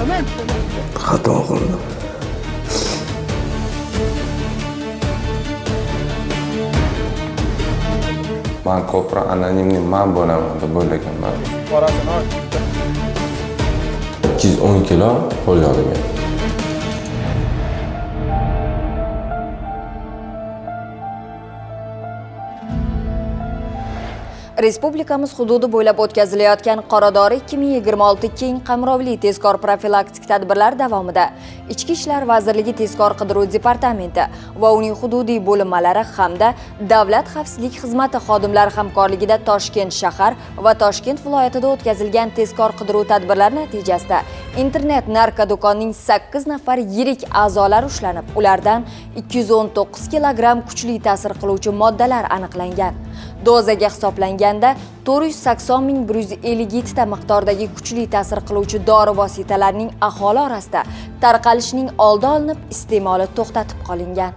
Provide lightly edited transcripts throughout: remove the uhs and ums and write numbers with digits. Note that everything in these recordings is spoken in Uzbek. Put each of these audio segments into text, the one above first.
Xato qildim. Men ko'proq anonimni men bo'laman deb o'ylaganman. 210 kilo qo'lga olingan. Respublikamiz hududi bo'ylab o'tkazilayotgan Qoradori 2026 keng qamrovli tezkor profilaktik tadbirlar davomida Ichki ishlar vazirligi tezkor qidiruv departamenti va uning hududiy bo'linmalari hamda Davlat xavfsizlik xizmati xodimlari hamkorligida Toshkent shahar va Toshkent viloyatida o'tkazilgan tezkor qidiruv tadbirlari natijasida internet narko do'konining 8 nafar yirik a'zolari ushlanib, ulardan 219 kilogramm kuchli ta'sir qiluvchi moddalar aniqlangan. Dozaga hisoblanganda 480,157 ta miqdordagi kuchli ta'sir qiluvchi dori vositalarining aholi orasida tarqalishining oldi olinib, iste'moli to'xtatib qolingan.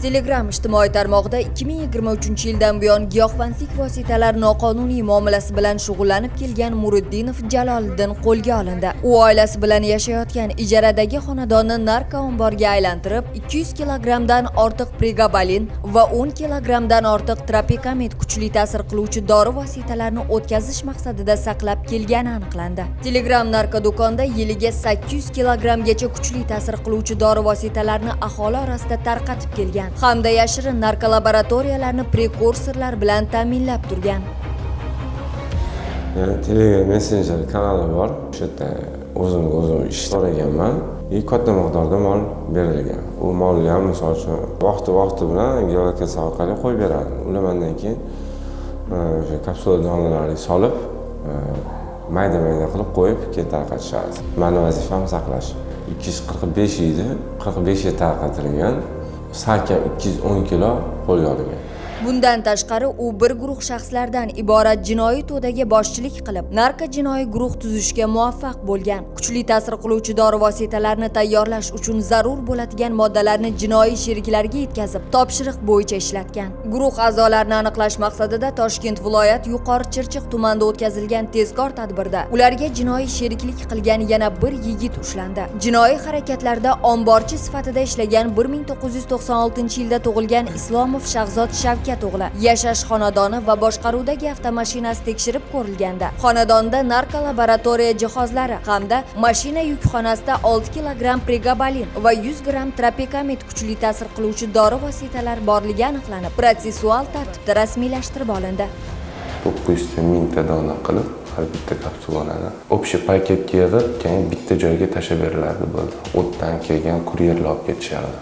Telegram ijtimoiy tarmog'ida 2023-yildan buyon giyohvandlik vositalari noqonuniy muomalasi bilan shug'ullanib kelgan Muriddinov Jaloliddin qo'lga olindi. U oilasi bilan yashayotgan ijaradagi xonadonni narko omborga aylantirib, 200 kilogrammdan ortiq pregabalin va 10 kilogrammdan ortiq tropikamet kuchli ta'sir qiluvchi dori vositalarini o'tkazish maqsadida saqlab kelgani aniqlandi. Telegram narko do'konda yiliga 800 kilogrammgacha kuchli ta'sir qiluvchi dori vositalarini aholi orasida tarqatib kelgan hamda yashirin narkolaboratoriyalarni prekursorlar bilan ta'minlab turgan. Telegram messenjer kanali bor. O'sha yerda o'zim ishlar ekanman. Katta miqdorda mol berilgan. U molni ham misol uchun vaqti bilan geolokasiya orqali qo'yib beradi. Ulardan keyin o'sha kapsula donalariga solib, mayda-mayda qilib qo'yib, keyin tarqatishadi. Meni vazifam saqlash. 245 edi, 45 ga tarqatilgan. Salkam 210 kilo qo'lga olingan. Bundan tashqari u bir guruh shaxslardan iborat jinoiy to'daga boshchilik qilib, narko jinoiy guruh tuzishga muvaffaq bo'lgan. Kuchli ta'sir qiluvchi dori vositalarini tayyorlash uchun zarur bo'ladigan moddalarni jinoiy sheriklarga yetkazib, topshiriq bo'yicha ishlatgan. Guruh a'zolarini aniqlash maqsadida Toshkent viloyat Yuqori Chirchiq tumanida o'tkazilgan tezkor tadbirda ularga jinoiy sheriklik qilgan yana bir yigit ushlandi. Jinoiy harakatlarda omborchi sifatida ishlagan 1996-yilda tug'ilgan Islomov Shahzod Shavkat o'g'li yashash xonadoni va boshqaruvdagi avtomashinasi tekshirib ko'rilganda xonadonda narkolaboratoriya jihozlari hamda mashina yukxonasida 6 kilogramm pregabalin va 100 gramm tropikamet kuchli ta'sir qiluvchi dori vositalari borligi aniqlanib, protsessual tartibda rasmiylashtirib olindi. 900 mingta dona qilib, har bitta kapsulani общий paketga yig'ib, keyin bitta joyga tashlab beriladi bo'ldi. O'tdan kelgan kuryerlar olib ketishardi.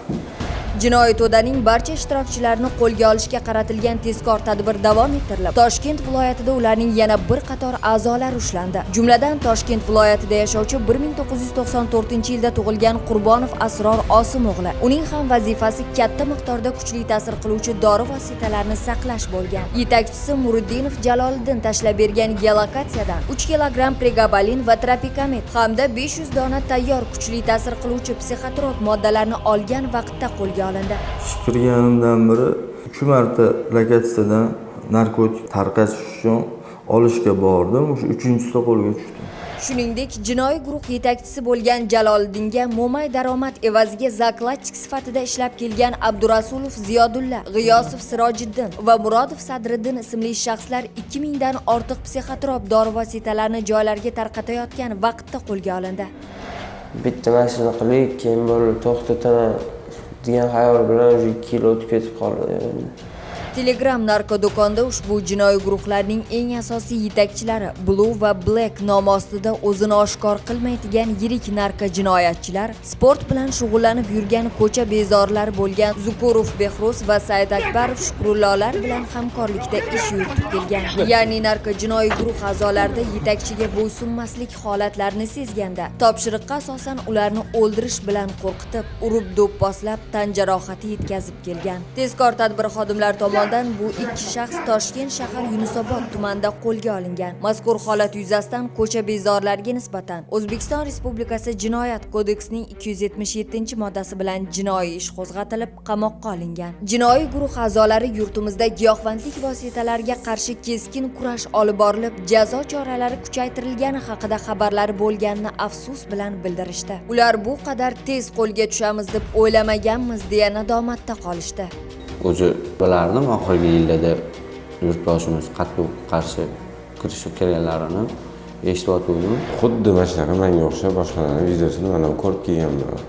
Jinoiy to'daning barcha ishtirokchilarini qo'lga olishga qaratilgan tezkor tadbir davom ettirilib, Toshkent viloyatida ularning yana bir qator a'zolari ushlandi. Jumladan Toshkent viloyatida yashovchi 1994-yilda tug'ilgan Qurbonov Asror Osim o'g'li. Uning ham vazifasi katta miqdorda kuchli ta'sir qiluvchi dori vositalarini saqlash bo'lgan. Yetakchisi Muriddinov Jaloliddin tashlab bergan geolokatsiyadan 3 kilogramm pregabalin va tropikamet hamda 500 dona tayyor kuchli ta'sir qiluvchi psixotrop moddalarni olgan vaqtda qo'lga olindi. Kirganimdan beri 3 marta lokatsiyadan narkotik tarqatish uchun olishga bordim. O'sha 3-chisida qo'lga tushdim. Shuningdek, jinoiy guruh yetakchisi bo'lgan Jaloliddinga mo'may daromad evaziga zakladchik sifatida ishlab kelgan Abdurasulov Ziyodulla, G'iyosov Sirojiddin va Murodov Sadriddin ismli shaxslar 2000 dan ortiq psixotrop dori vositalarini joylarga tarqatayotgan vaqtda qo'lga olindi. Bitta mashina qilib, keyin bo'lib to'xtataman degan xayol bilan 2 yil o'tib ketib qoldi. Telegram narko do'konda ushbu jinoiy guruhlarning eng asosiy yetakchilari Blue va Black nomi ostida o'zini oshkor qilmaydigan yirik narko jinoyatchilar, sport bilan shug'ullanib yurgan ko'cha bezorlari bo'lgan Zukurov Behruz va Said Akbarov Shukrullolar bilan hamkorlikda ish yuritib kelgan. Ya'ni narko jinoiy guruh a'zolarida yetakchiga bo'ysunmaslik holatlarini sezganda, topshiriqqa asosan ularni o'ldirish bilan qo'rqitib, urib do'pposlab tan jarohati yetkazib kelgan. Tezkor tadbir xodimlari tomonidan tomonidan bu ikki shaxs Toshkent shahar Yunusobod tumanida qo'lga olingan. Mazkur holat yuzasidan ko'cha bezorlariga nisbatan O'zbekiston Respublikasi Jinoyat kodeksining 277-moddasi bilan jinoiy ish qo'zg'atilib, qamoqqa olingan. Jinoiy guruh a'zolari yurtimizda giyohvandlik vositalariga qarshi keskin kurash olib borilib, jazo choralari kuchaytirilgani haqida xabarlari bo'lganini afsus bilan bildirishdi. Ular bu qadar tez qo'lga tushamiz deb o'ylamaganmiz deya nadomatda qolishdi. O'zi bilardim, oxirgi yillarda yurtboshimiz qattiq qarshi kirishib kelganlarini eshitib, Xuddi mana shunaqa menga o'xshab boshqalarning videosini men ham ko'rib kelganman.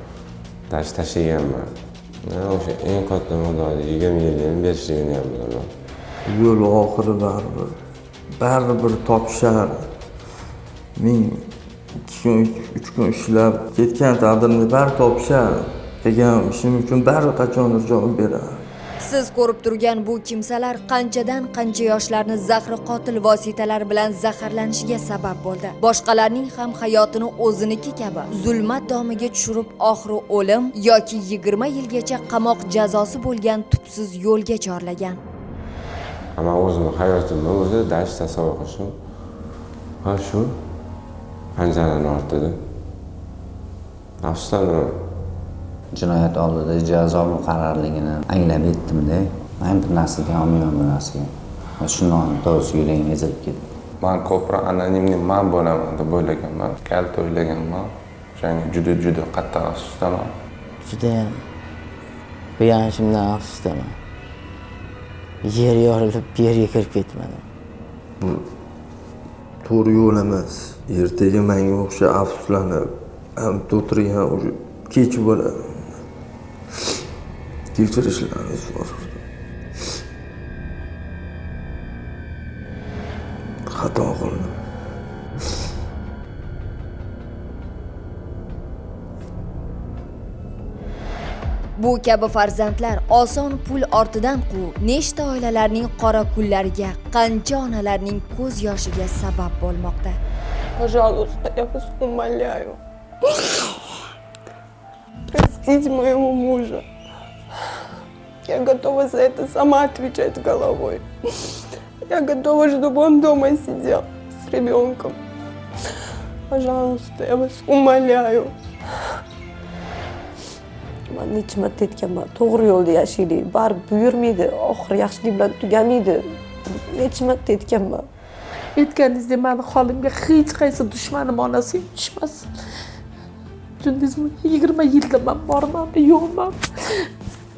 Tashlaganman. O'sha eng katta miqdorda 20 yildan berishligini ham bilaman. Yo'l oxiri baribir topishar. Men 2 kun 3 kun ishlab ketgan taqdirda baribir topishar. Qilgan ishim uchun baribir qachondir javob beradi. Siz ko'rib turgan bu kimsalar qanchadan qancha yoshlarni zahri qotil vositalar bilan zaharlanishiga sabab bo'ldi. Boshqalarning ham hayotini o'ziniki kabi zulmat domiga tushirib, oxiri o'lim yoki 20 yilgacha qamoq jazosi bo'lgan tubsiz yo'lga chorlagan. Ama o'zim hayotimda o'zi dash tasavvur qilishim. Ha shu panjaraning ortida. Afsuslanaman. jinoyat oldida jazo muqarrarligini anglab yetdimda, men bir narsaga olmayman bu narsaga. Shundan to'g'risi yuragim ezilib ketdi. Men ko'proq anonimni men bo'laman deb o'ylaganman. Kalta o'ylaganman. O'shanga juda qattiq afsusdaman. Judayam qilganimdan afsusdaman. Yer yorilib, yerga kirib ketmadim. Bu to'g'ri yo'l emas. Ertaga menga o'xshab afsuslanib, ham o'tirgan o'sha kech bo'ladi. Kechirishlaringiz so'radim. Xato qildim. Bu kabi farzandlar oson pul ortidan quvib, nechta oilalarning qora kunlariga, qancha onalarning ko'z yoshiga sabab bo'lmoqda. Пожалуйста, я вас умоляю. Простите моего мужа. Я готова за это сама отвечать головой. Я готова, чтобы он дома сидел с ребенком. Пожалуйста, я вас умоляю. Men necha marta aytganman, to'g'ri yo'lda yashaylik, baribir buyurmaydi, oxiri yaxshilik bilan tugamaydi. Necha marta aytganman. Aytganingizdek, meni holimga hech qaysi dushmanim onasi tushmasin. Tushundingizmi? 20 yilda men bormanmi, yo'qman.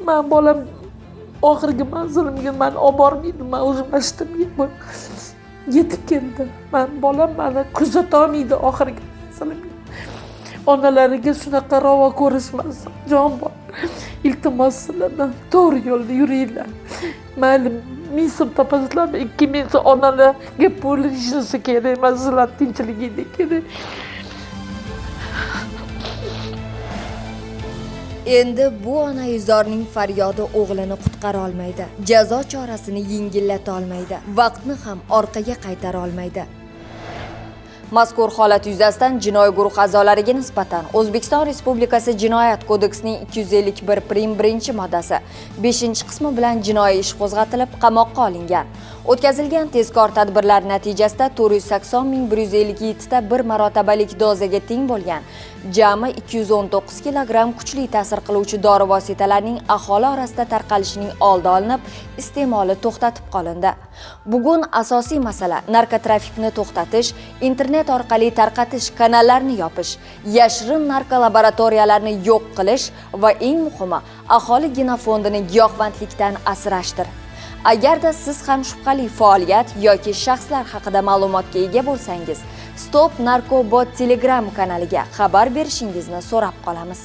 Men bolam oxirgi manzilimga meni olib bormaydi, men o'zim ashtimga yetib keldi. Men bolam meni kuzata olmaydi oxirgi manzilimga. Onalariga shunaqa ravo ko'rishmasin. Jon bor. Iltimos sizlardan to'g'ri yo'lda yuringlar. Mayli ming so'm topasizlarmi, 2000 so'm onalarga pul ishlasa kerak emas, sizlar tinchligingda kerak. Endi bu onaizorning faryodi o'g'lini qutqara olmaydi. Jazo chorasini yengillata olmaydi. Vaqtni ham orqaga qaytara olmaydi. Mazkur holat yuzasidan jinoiy guruh a'zolariga nisbatan O'zbekiston Respublikasi Jinoyat kodeksining 251-moddasi 5-qismi bilan jinoiy ish qo'zg'atilib, qamoqqa olingan. O'tkazilgan tezkor tadbirlar natijasida 480.157 ta bir marotabalik dozaga teng bo'lgan jami 219 kilogramm kuchli ta'sir qiluvchi dori vositalarining aholi orasida tarqalishining oldi olinib, iste'moli to'xtatib qolindi. Bugun asosiy masala narkotrafikni to'xtatish, internet orqali tarqatish kanallarni yopish, yashirin narkolaboratoriyalarni yo'q qilish va eng muhimi, aholi genofondini giyohvandlikdan asrashdir. Agarda siz ham shubhali faoliyat yoki shaxslar haqida ma'lumotga ega bo'lsangiz, Stop Narkobot Telegram kanaliga xabar berishingizni so'rab qolamiz.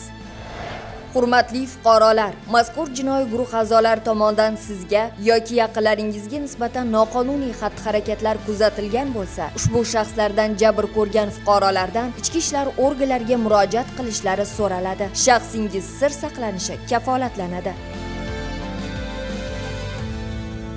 Hurmatli fuqarolar, mazkur jinoiy guruh a'zolari tomonidan sizga yoki yaqinlaringizga nisbatan noqonuniy xatti-harakatlar kuzatilgan bo'lsa, ushbu shaxslardan jabr ko'rgan fuqarolardan ichki ishlar organlariga murojaat qilishlari so'raladi. Shaxsingiz sir saqlanishi kafolatlanadi.